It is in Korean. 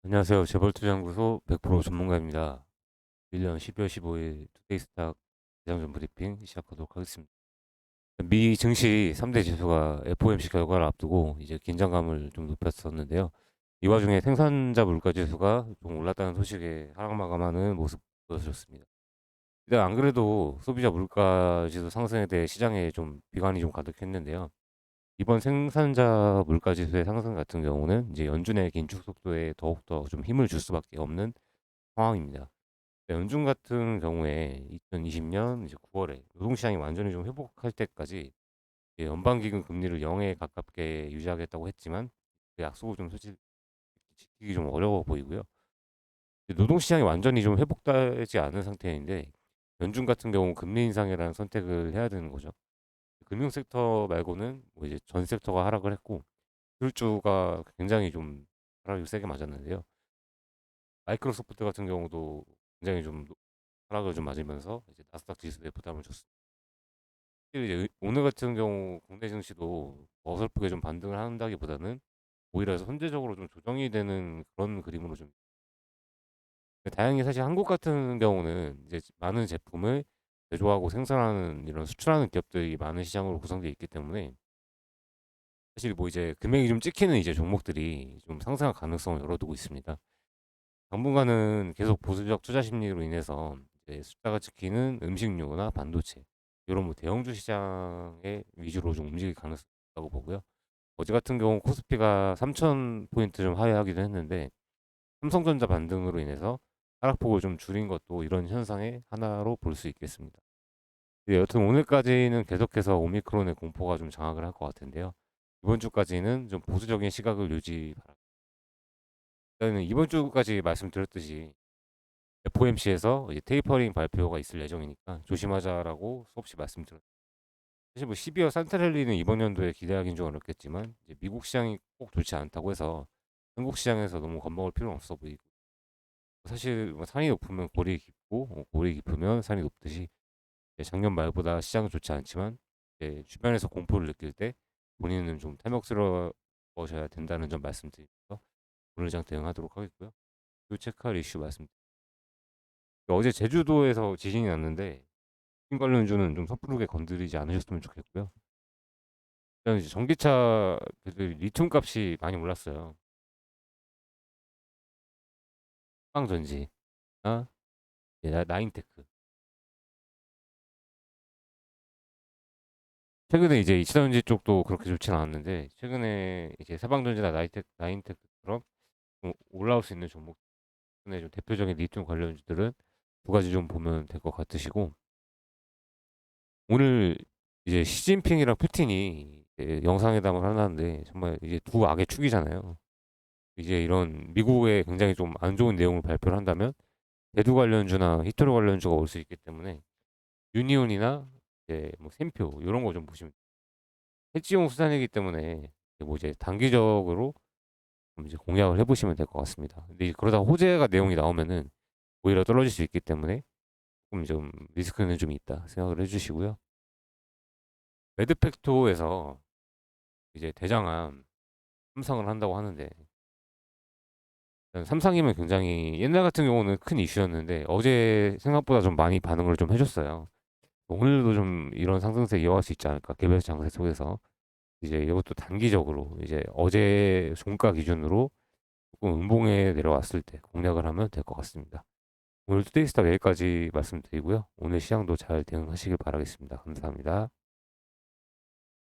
안녕하세요. 재벌투자연구소 100% 전문가입니다. 1년 12월 15일 투데이스탁 대장전 브리핑 시작하도록 하겠습니다. 미 증시 3대 지수가 FOMC 결과를 앞두고 이제 긴장감을 좀 높였었는데요. 이 와중에 생산자 물가 지수가 좀 올랐다는 소식에 하락 마감하는 모습 보여줬습니다. 일단 안 그래도 소비자 물가 지수 상승에 대해 시장에 좀 비관이 좀 가득했는데요. 이번 생산자 물가 지수의 상승 같은 경우는 이제 연준의 긴축 속도에 더욱더 좀 힘을 줄 수밖에 없는 상황입니다. 연준 같은 경우에 2020년 이제 9월에 노동시장이 완전히 좀 회복할 때까지 연방기금 금리를 0에 가깝게 유지하겠다고 했지만 그 약속을 좀 솔직히 지키기 좀 어려워 보이고요. 노동시장이 완전히 좀 회복되지 않은 상태인데 연준 같은 경우 금리 인상이라는 선택을 해야 되는 거죠. 금융 섹터 말고는 뭐 이제 전 섹터가 하락을 했고 기술주가 굉장히 좀 하락이 세게 맞았는데요. 마이크로소프트 같은 경우도 굉장히 좀 하락을 좀 맞으면서 이제 나스닥 지수에 부담을 줬습니다. 실제 이제 오늘 같은 경우 국내 증시도 어설프게 좀 반등을 한다기보다는 오히려 선제적으로 좀 조정이 되는 그런 그림으로 좀 다행히 사실 한국 같은 경우는 이제 많은 제품을 제조하고 생산하는 이런 수출하는 기업들이 많은 시장으로 구성되어 있기 때문에 사실 뭐 이제 금액이 좀 찍히는 이제 종목들이 좀 상승할 가능성을 열어두고 있습니다. 당분간은 계속 보수적 투자 심리로 인해서 이제 숫자가 찍히는 음식료나 반도체 이런 뭐 대형주 시장에 위주로 좀 움직일 가능성이 있다고 보고요. 어제 같은 경우 코스피가 3,000포인트 좀 하회하기도 했는데 삼성전자 반등으로 인해서 하락폭을 좀 줄인 것도 이런 현상의 하나로 볼 수 있겠습니다. 여튼 오늘까지는 계속해서 오미크론의 공포가 좀 장악을 할 것 같은데요. 이번 주까지는 좀 보수적인 시각을 유지 바랍니다. 일단은 이번 주까지 말씀드렸듯이 FOMC에서 이제 테이퍼링 발표가 있을 예정이니까 조심하자라고 수없이 말씀드렸습니다. 사실 뭐 12월 산타랠리는 이번 연도에 기대하기는 좀 어렵겠지만 이제 미국 시장이 꼭 좋지 않다고 해서 한국 시장에서 너무 겁먹을 필요는 없어 보이고 사실 뭐 산이 높으면 골이 깊고 골이 깊으면 산이 높듯이 작년 말보다 시장은 좋지 않지만 주변에서 공포를 느낄 때 본인은 좀 탐욕스러워져야 된다는 점 말씀드리면서 오늘 장 대응하도록 하겠고요. 또 체크할 이슈 말씀드립니다. 어제 제주도에서 지진이 났는데 지진 관련주는 좀 섣부르게 건드리지 않으셨으면 좋겠고요. 일단 이제 전기차 그 리튬 값이 많이 올랐어요. 한방전지나 나인테크. 최근에 이제 이차전지 쪽도 그렇게 좋지는 않았는데 최근에 이제 사방전지나 나인테크처럼 좀 올라올 수 있는 종목 중에 좀 대표적인 리튬 관련주들은 두 가지 좀 보면 될 것 같으시고 오늘 이제 시진핑이랑 푸틴이 이제 영상회담을 하는데 정말 이제 두 악의 축이잖아요. 이제 이런 미국에 굉장히 좀 안 좋은 내용을 발표를 한다면 대두 관련주나 히토리 관련주가 올 수 있기 때문에 유니온이나 이제 뭐 샘표 이런 거 좀 보시면 해지용 수단이기 때문에 뭐 이제 단기적으로 좀 이제 공략을 해보시면 될 것 같습니다. 근데 그러다 호재가 내용이 나오면은 오히려 떨어질 수 있기 때문에 조금 좀 리스크는 좀 있다 생각을 해주시고요. 매드팩토에서 이제 대장암 삼상을 한다고 하는데 삼상이면 굉장히 옛날 같은 경우는 큰 이슈였는데 어제 생각보다 좀 많이 반응을 좀 해줬어요. 오늘도 좀 이런 상승세 이어갈 수 있지 않을까 개별 장세 속에서 이제 이것도 단기적으로 이제 어제 종가 기준으로 조금 음봉에 내려왔을 때 공략을 하면 될 것 같습니다. 오늘 투데이스탑 여기까지 말씀드리고요. 오늘 시장도 잘 대응하시길 바라겠습니다. 감사합니다.